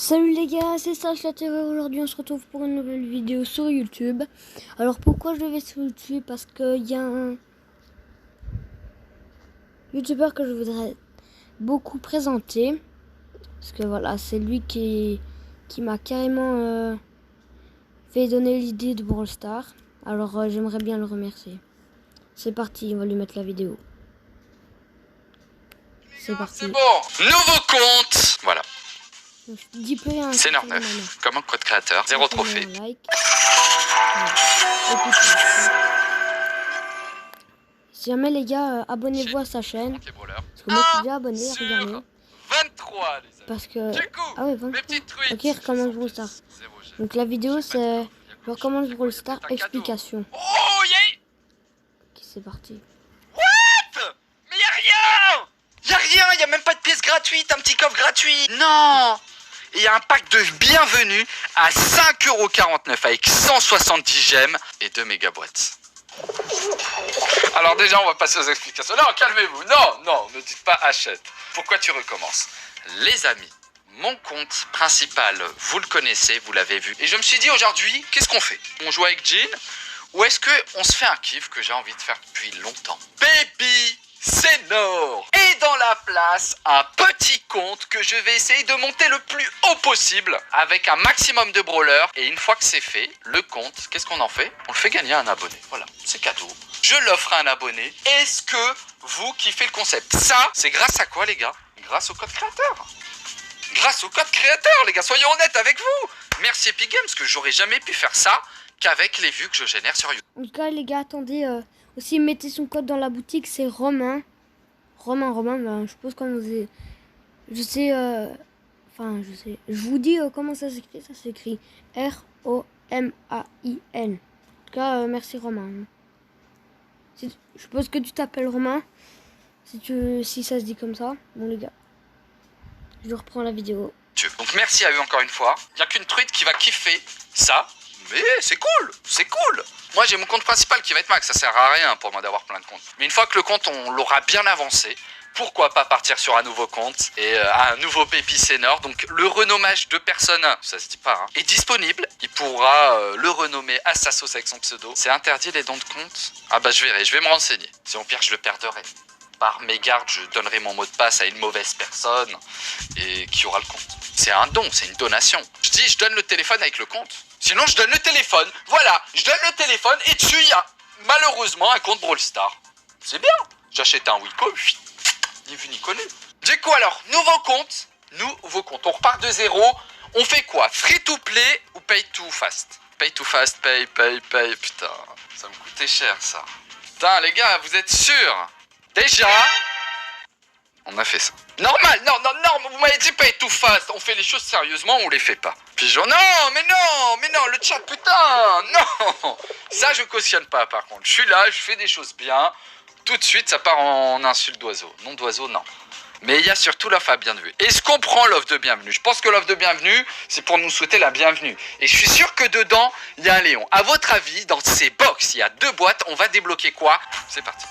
Salut les gars, c'est Sage la Terreur. Aujourd'hui on se retrouve pour une nouvelle vidéo sur YouTube. Alors pourquoi je vais sur YouTube? Parce qu'il y a un YouTuber que je voudrais beaucoup présenter. Parce que voilà, c'est lui qui m'a carrément fait donner l'idée de Brawl Stars. Alors j'aimerais bien le remercier. C'est parti, on va lui mettre la vidéo. C'est parti. C'est bon, nouveau compte. Voilà. Dis plus rien. C'est 9. Comment code créateur, 0 trophée. Like. Si jamais les gars, abonnez-vous à sa chaîne. Parce que moi je suis déjà abonné, regardez. 23 les amis. Parce que... Du coup, Ah ouais, 23. Ok, je recommence Brawl Stars. Donc la vidéo c'est... Je recommence Brawl Stars explication. Oh yeah. Ok, c'est parti. What? Mais y'a rien. Y'a même pas de pièce gratuite, un petit coffre gratuit. Non. Il y a un pack de bienvenue à 5,49€ avec 170 gemmes et 2 méga boîtes. Alors déjà on va passer aux explications. Non, calmez-vous, non, ne dites pas achète. Pourquoi tu recommences? Les amis, mon compte principal, vous le connaissez, vous l'avez vu. Et je me suis dit aujourd'hui, qu'est-ce qu'on fait? On joue avec Jean ou est-ce qu'on se fait un kiff que j'ai envie de faire depuis longtemps? Baby Senor. Et dans la place, un petit compte que je vais essayer de monter le plus haut possible avec un maximum de brawlers. Et une fois que c'est fait, le compte, qu'est-ce qu'on en fait? On le fait gagner à un abonné. Voilà, c'est cadeau. Je l'offre à un abonné. Est-ce que vous kiffez le concept? Ça, c'est grâce à quoi les gars? Grâce au code créateur. Grâce au code créateur les gars, soyons honnêtes avec vous. Merci Epic Games, parce que j'aurais jamais pu faire ça qu'avec les vues que je génère sur YouTube. En tout cas les gars, attendez... Aussi, mettez son code dans la boutique, c'est Romain. Romain, ben, je suppose comment vous... Je sais... Enfin, je sais... Je vous dis comment ça s'écrit. Ça s'écrit R-O-M-A-I-N. En tout cas, merci Romain. Je suppose que tu t'appelles Romain. Si ça se dit comme ça. Bon les gars. Je reprends la vidéo. Donc merci à eux encore une fois. Il n'y a qu'une truite qui va kiffer ça. Mais c'est cool, c'est cool. Moi j'ai mon compte principal qui va être max, ça sert à rien pour moi d'avoir plein de comptes. Mais une fois que le compte on l'aura bien avancé, pourquoi pas partir sur un nouveau compte et un nouveau Baby Senor. Donc le renommage de personne, ça se dit pas, hein, est disponible. Il pourra le renommer à sa sauce avec son pseudo. C'est interdit les dons de compte? Ah bah je verrai, je vais me renseigner. Si au pire je le perdrai. Par mégarde, je donnerai mon mot de passe à une mauvaise personne et qui aura le compte. C'est un don, c'est une donation. Je dis, je donne le téléphone avec le compte. Sinon, je donne le téléphone. Voilà, je donne le téléphone et dessus, il y a malheureusement un compte Brawl Stars. C'est bien. J'achète un Wiko, ni vu ni connu. Du coup, alors, nouveau compte. On repart de zéro. On fait quoi? Free to play ou pay to fast? Pay to fast, pay. Putain, ça me coûtait cher, ça. Putain, les gars, vous êtes sûrs? Déjà, on a fait ça. Normal, non, vous m'avez dit pas tout fast. On fait les choses sérieusement, on les fait pas. Pigeon, non, mais non, le chat, putain, non. Ça, je cautionne pas, par contre. Je suis là, je fais des choses bien. Tout de suite, ça part en insulte d'oiseau. Nom d'oiseau, non. Mais il y a surtout l'offre à bienvenue. Est-ce qu'on prend l'offre de bienvenue? Je pense que l'offre de bienvenue, c'est pour nous souhaiter la bienvenue. Et je suis sûr que dedans, il y a un Léon. À votre avis, dans ces box, il y a 2 boîtes. On va débloquer quoi? C'est parti.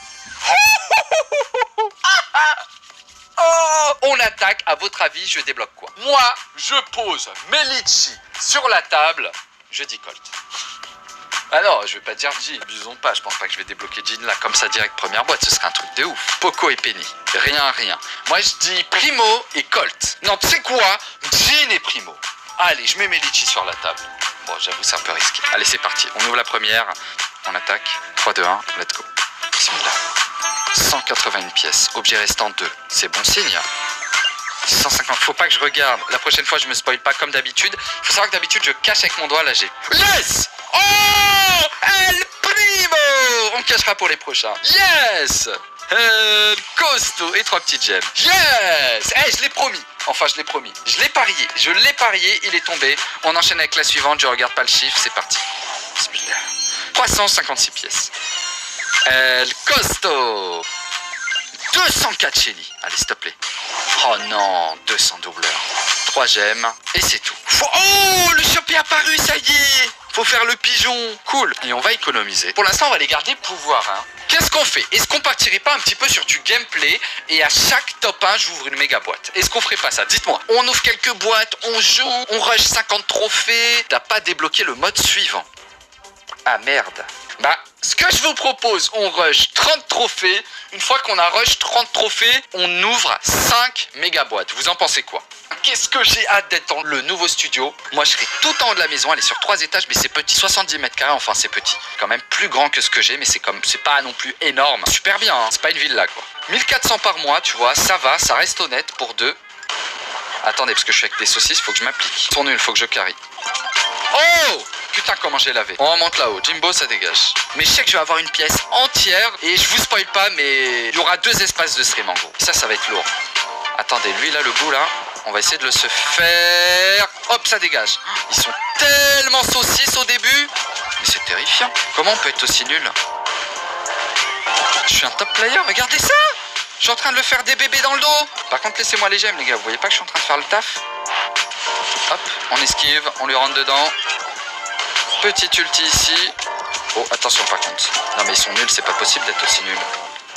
Oh, on attaque, à votre avis, je débloque quoi? Moi, je pose mes litchis sur la table, je dis Colt. Alors, je vais pas dire Jean, bisons pas, je pense pas que je vais débloquer Jean là, comme ça direct première boîte, ce serait un truc de ouf. Poco et Penny, rien. Moi je dis Primo et Colt. Non, tu sais quoi? Jean et Primo. Allez, je mets mes litchis sur la table. Bon, j'avoue, c'est un peu risqué. Allez, c'est parti, on ouvre la première, on attaque, 3, 2, 1, let's go. Bismillah. 181 pièces, objet restant 2, c'est bon signe. 150, faut pas que je regarde, la prochaine fois je me spoil pas comme d'habitude. Faut savoir que d'habitude je cache avec mon doigt, là j'ai... Yes! Oh! El Primo! On cachera pour les prochains. Yes! Costaud et 3 petites gemmes. Yes! Je l'ai promis. Enfin, je l'ai promis. Je l'ai parié, il est tombé. On enchaîne avec la suivante, je regarde pas le chiffre, c'est parti. 356 pièces. El Costo. 204 Shelly. Allez, s'il te plaît. Oh non, 200 doubleurs. 3 gemmes. Et c'est tout. Oh, le Shopee est apparu, ça y est. Faut faire le pigeon. Cool. Et on va économiser. Pour l'instant, on va les garder pouvoir. Hein. qu'est-ce qu'on fait? Est-ce qu'on partirait pas un petit peu sur du gameplay et à chaque top 1, j'ouvre une méga boîte? Est-ce qu'on ferait pas ça? Dites-moi. On ouvre quelques boîtes, on joue, on rush 50 trophées. T'as pas débloqué le mode suivant. Ah merde. Bah, ce que je vous propose, on rush 30 trophées. Une fois qu'on a rush 30 trophées, on ouvre 5 méga boîtes. Vous en pensez quoi? Qu'est-ce que j'ai hâte d'être dans le nouveau studio. Moi, je serai tout en haut de la maison. Elle est sur 3 étages, mais c'est petit. 70 mètres carrés, enfin, c'est petit. Quand même plus grand que ce que j'ai, mais c'est pas non plus énorme. Super bien, hein. C'est pas une villa, quoi. 1400 par mois, tu vois, ça va, ça reste honnête pour 2. Attendez, parce que je suis avec des saucisses, faut que je m'applique. Ils sont nuls, faut que je carry. Oh! Putain, comment j'ai lavé. On remonte là-haut. Jimbo, ça dégage. Mais je sais que je vais avoir une pièce entière. Et je vous spoil pas, mais il y aura 2 espaces de stream en gros. Ça va être lourd. Attendez, lui là, le bout là, on va essayer de le se faire. Hop, ça dégage. Ils sont tellement saucisses au début. Mais c'est terrifiant. Comment on peut être aussi nul? Je suis un top player, regardez ça. Je suis en train de le faire des bébés dans le dos. Par contre, laissez-moi les gemmes, les gars. Vous voyez pas que je suis en train de faire le taf? Hop, on esquive, on lui rentre dedans. Petite ulti ici. Oh, attention par contre. Non mais ils sont nuls, c'est pas possible d'être aussi nuls.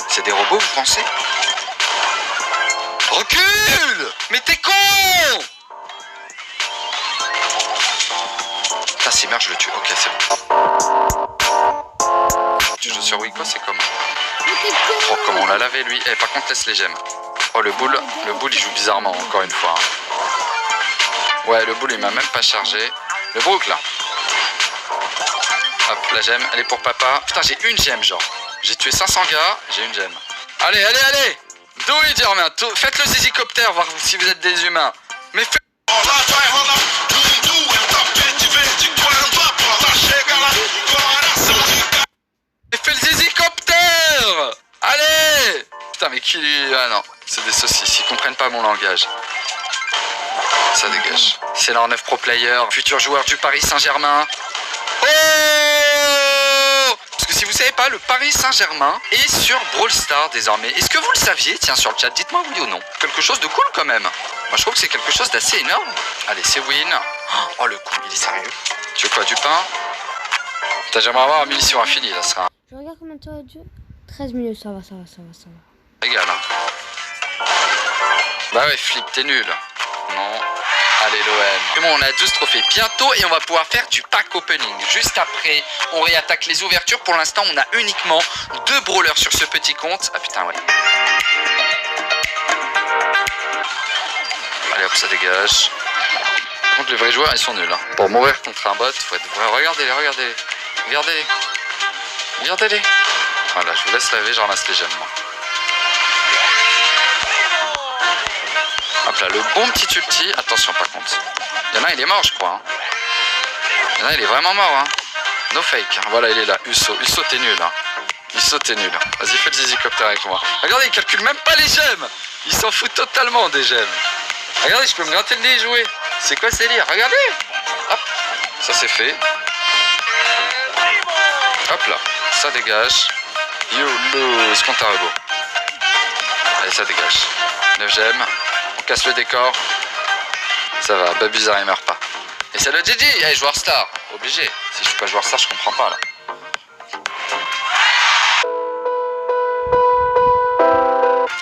C'est des robots, vous pensez? Recule! Mais t'es con! Putain, s'il meurt, je le tue. Ok, c'est bon. Tu joues sur Wiko, c'est comment? Oh, comment on l'a lavé, lui. Eh, par contre, laisse les gemmes. Oh, le boule, il joue bizarrement, encore une fois. Hein. Ouais, le boule, il m'a même pas chargé. Le Brook, là. Hop, la gemme, elle est pour papa. Putain, j'ai une gemme, genre. J'ai tué 500 gars, j'ai une gemme. Allez, allez, allez! Do it, Germain. Faites le zizicopter, voir si vous êtes des humains. Mais faites... Mais fais le zizicopter! Allez! Putain, mais qui... Ah non, c'est des saucisses, ils comprennent pas mon langage. Ça dégage. C'est leur 9 pro player, futur joueur du Paris Saint-Germain. Oh! Parce que si vous savez pas, le Paris Saint-Germain est sur Brawl Stars désormais. Est-ce que vous le saviez? Tiens, sur le chat, dites-moi oui ou non. Quelque chose de cool quand même. Moi, je trouve que c'est quelque chose d'assez énorme. Allez, c'est win. Oh, le coup, il est sérieux. Tu veux quoi, du pain? J'aimerais avoir une munition infinie, là, ce sera... Je regarde combien de temps ça dure. 13 minutes, ça va. Égal, hein. Bah ouais, Flip, t'es nul. Non. Allez, l'OM. Bon, on a 12 trophées bientôt et on va pouvoir faire du pack opening. Juste après, on réattaque les ouvertures. Pour l'instant, on a uniquement 2 brawlers sur ce petit compte. Ah putain, ouais. Allez, hop, ça dégage. Par contre, les vrais joueurs, ils sont nuls. Hein. Pour mourir contre un bot, faut être vrai. Regardez-les, regardez-les. Regardez-les. Regardez-les. Voilà, je vous laisse laver, je ramasse les gemmes, moi. Hop là, le bon petit ulti. Attention par contre. Il y en a un, il est mort, je crois. Hein. Il y en a un, il est vraiment mort. Hein. No fake. Voilà, il est là. Uso. Uso, t'es nul. Hein. Uso, t'es nul. Vas-y, fais le zizicopter avec moi. Regardez, il calcule même pas les gemmes. Il s'en fout totalement des gemmes. Regardez, je peux me gratter le nez et jouer. C'est quoi ce délire? Regardez. Hop. Ça, c'est fait. Hop là. Ça dégage. You lose. Compte à rebours. Allez, ça dégage. 9 gemmes. Casse le décor. Ça va, Babuzard il meurt pas. Et c'est le GG. Hey, joueur star. Obligé. Si je suis pas joueur star, je comprends pas là.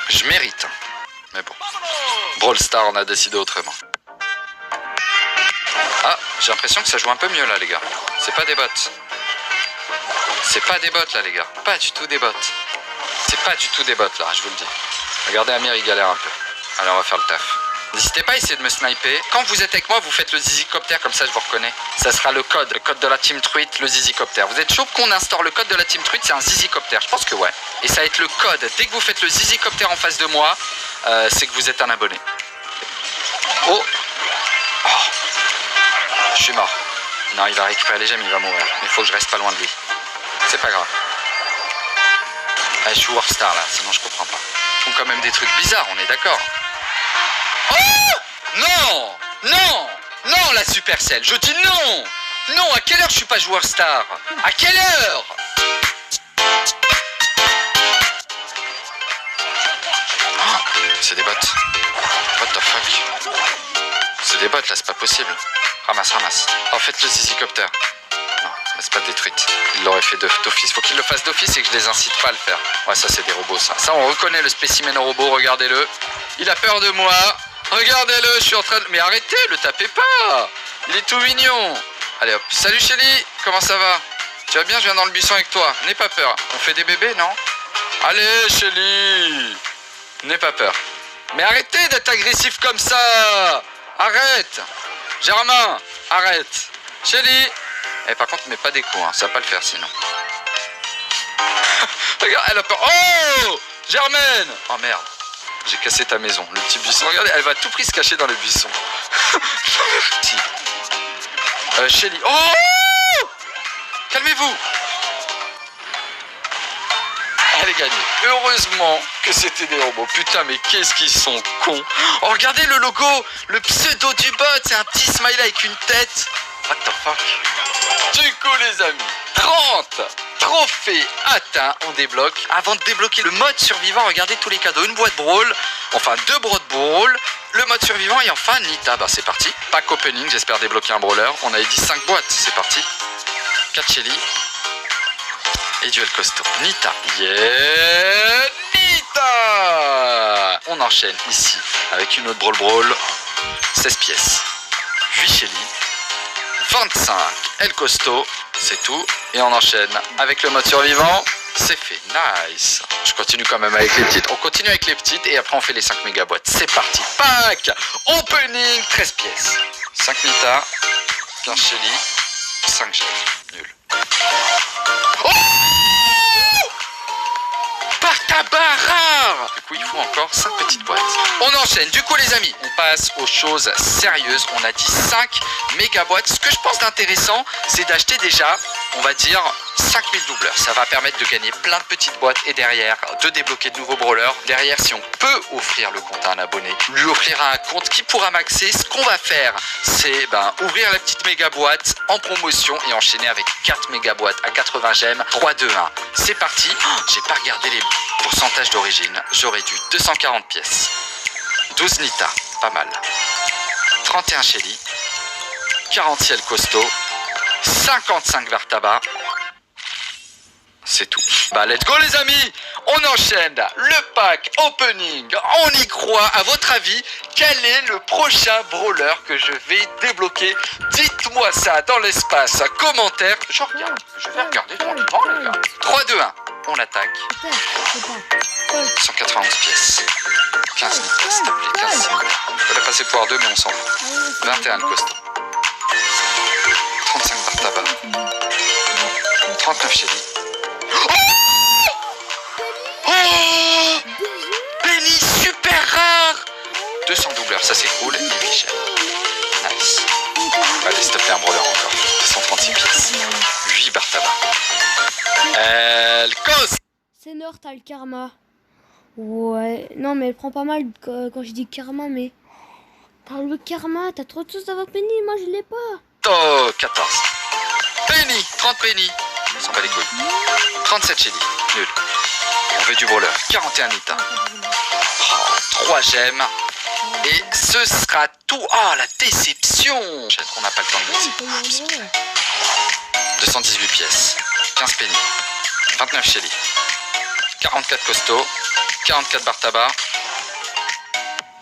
Je mérite. Mais bon. Brawl Star, on a décidé autrement. Ah, j'ai l'impression que ça joue un peu mieux là, les gars. C'est pas des bots. C'est pas des bots là, les gars. Pas du tout des bots. C'est pas du tout des bots là, je vous le dis. Regardez, Amir, il galère un peu. Allez, on va faire le taf. N'hésitez pas à essayer de me sniper. Quand vous êtes avec moi, vous faites le zizicopter, comme ça je vous reconnais. Ça sera le code de la Team Truite, le zizicopter. Vous êtes chaud qu'on instaure le code de la Team Truite? C'est un zizicopter, je pense que ouais. Et ça va être le code. Dès que vous faites le zizicopter en face de moi, c'est que vous êtes un abonné. Oh, oh. Je suis mort. Non, il va récupérer les gemmes, il va mourir. Mais il faut que je reste pas loin de lui. C'est pas grave. Ah, je suis Warstar là, sinon je comprends pas. Ils font quand même des trucs bizarres, on est d'accord. Oh non, non, non, la Supercell, je dis non. Non, à quelle heure je suis pas joueur star? À quelle heure? Oh, c'est des bots. What the fuck? C'est des bots là, c'est pas possible. Ramasse, ramasse. Oh, faites le zizicopter. Non, Mais c'est pas des truites. Il l'aurait fait d'office. Faut qu'il le fasse d'office et que je les incite pas à le faire. Ouais, ça c'est des robots ça. Ça on reconnaît le spécimen robot, regardez-le. Il a peur de moi. Regardez-le, je suis en train de... Mais arrêtez, le tapez pas. Il est tout mignon. Allez hop. Salut Shelly, comment ça va? Tu vas bien? Je viens dans le buisson avec toi. N'aie pas peur. On fait des bébés, non? Allez Shelly. N'aie pas peur. Mais arrêtez d'être agressif comme ça. Arrête. Germain, arrête. Shelly. Eh, par contre, mets pas des coups, hein. Ça va pas le faire sinon. Regarde, elle a peur. Oh, Germaine. Oh merde. J'ai cassé ta maison. Le petit buisson. Regardez, elle va à tout prix se cacher dans les buissons. Si. Shelly. Oh, calmez-vous. Elle est gagnée. Heureusement que c'était des robots. Putain, mais qu'est-ce qu'ils sont cons. Oh, regardez le logo. Le pseudo du bot. C'est un petit smiley avec une tête. What the fuck. Du coup, les amis, 30 trophées atteints. On débloque. Avant de débloquer le mode survivant, regardez tous les cadeaux. Une boîte Brawl. Enfin, 2 boîtes Brawl. Le mode survivant et enfin Nita. Bah, c'est parti. Pack opening. J'espère débloquer un brawler. On avait dit 5 boîtes. C'est parti. 4 Shelly. Et duel costaud. Nita. Yeah, Nita. On enchaîne ici avec une autre Brawl. 16 pièces. 8 Shelly. 25 El costaud. C'est tout. Et on enchaîne avec le mode survivant. C'est fait. Nice. Je continue quand même avec les petites. On continue avec les petites et après on fait les 5 méga boîtes. C'est parti. Pack. Opening. 13 pièces. 5 Nita. 15 Shelly. 5 Gel. Nul. Oh, tabac rare. Du coup il faut encore 5 petites boîtes. On enchaîne. Du coup les amis, on passe aux choses sérieuses. On a dit 5 méga boîtes. Ce que je pense d'intéressant, c'est d'acheter déjà, on va dire 5000 doubleurs. Ça va permettre de gagner plein de petites boîtes et derrière de débloquer de nouveaux brawlers. Derrière, si on peut offrir le compte à un abonné, lui offrira un compte qui pourra maxer. Ce qu'on va faire, c'est ouvrir la petite méga boîte en promotion et enchaîner avec 4 méga boîtes à 80 gemmes. 3, 2, 1. C'est parti. J'ai pas regardé les pourcentages d'origine. J'aurais dû 240 pièces. 12 Nita, pas mal. 31 Shelly. 40 Ciel costaud. 55 Vartaba. C'est tout. Bah let's go les amis. On enchaîne le pack opening. On y croit. À votre avis, quel est le prochain brawler que je vais débloquer? Dites-moi ça dans l'espace commentaire. Je regarde. Je vais regarder tranquillement les gars. 3, 2, 1. On attaque. 191 pièces. 15 Nita, s'il te plaît. 15 Nita. On peut la passer pouvoir 2 mais on s'en fout. 21 le costaud. 35 Bartaba. 39 Shelly. Oh, Penny super rare. 200 doubleurs, ça c'est cool. Et 8 Gel. Nice. Allez, s'il te plaît, un brawler encore. 236 pièces. 8 Bartaba. Elle cause. C'est Nord, t'as le karma. Ouais. Non, mais elle prend pas mal quand je dis karma, mais... T'as le karma, t'as trop de choses avec Penny, moi je l'ai pas. Oh, 14. Penny, 30 Penny. On s'en bat les couilles. 37 Shelly. Nul. On veut du brawler. 41 Nita. Oh, 3 gemmes. Et ce sera tout. Ah, la déception. On n'a pas le temps de laisser. 218 pièces. 15 Penny. 29 Shelly. 44 costaud. 44 Bartaba.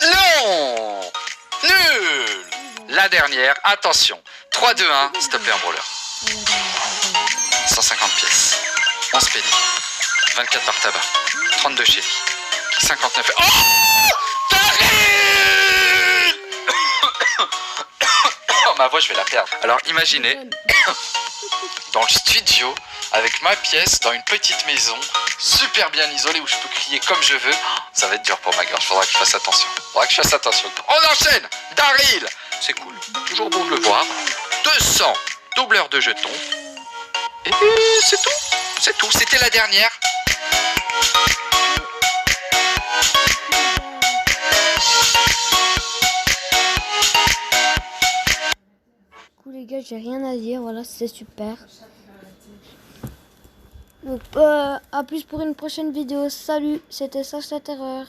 Non. Nul. La dernière. Attention. 3, 2, 1. S'il te plaît, un brawler. 150 pièces. 11 Penny. 24 Bartaba. 32 Shelly. 59. Oh, Daryl. Oh, ma voix, je vais la perdre. Alors, imaginez, dans le studio, avec ma pièce, dans une petite maison, super bien isolée, où je peux crier comme je veux. Ça va être dur pour ma gorge. Faudra que je fasse attention. On enchaîne. Daryl. C'est cool. Toujours bon de le voir. 200 doubleurs de jetons. Et c'est tout. C'est tout. C'était la dernière. Du coup, les gars, j'ai rien à dire. Voilà, c'est super. Donc, à plus pour une prochaine vidéo. Salut, c'était Sacha Terreur.